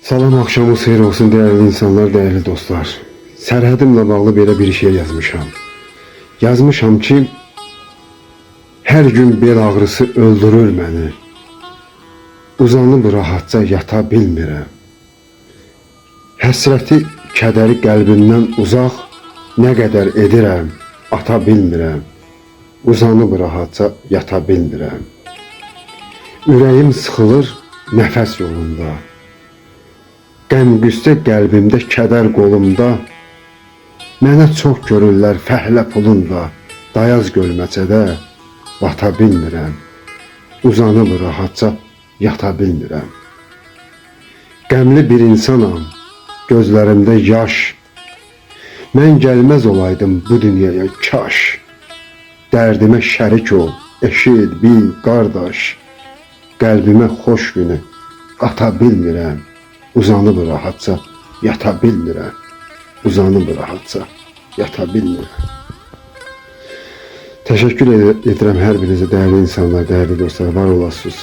Salam, axşamınız xeyir olsun değerli insanlar, değerli dostlar. Sərhədimlə bağlı belə bir şey yazmışam. Yazmışam ki, hər gün bel ağrısı öldürür məni. Uzanıb rahatca yata bilmirəm. Həsrəti, kədəri qəlbimdən uzaq, nə qədər edirəm, ata bilmirəm. Uzanıb rahatca yata bilmirəm. Ürəyim sıxılır nəfəs yolunda. Qəm-qüssə qəlbimdə, kədər qolumda. Mənə çox görürlər fəhlə pulunda. Dayaz gölməçədə bata bilmirəm. Uzanıb rahatca yata bilmirəm. Qəmli bir insanam, gözlərimdə yaş. Mən gəlməz olaydım bu dünyaya kaş. Dərdimə şərik ol, eşit, bil, qardaş. Qəlbimə xoş günü qata bilmirəm. Uzanıb rahatca yata bilmirəm. Uzanıb rahatca yata bilmirəm. Təşəkkür edirəm hər birinizə, değerli insanlar, değerli dostlar, var olasınız.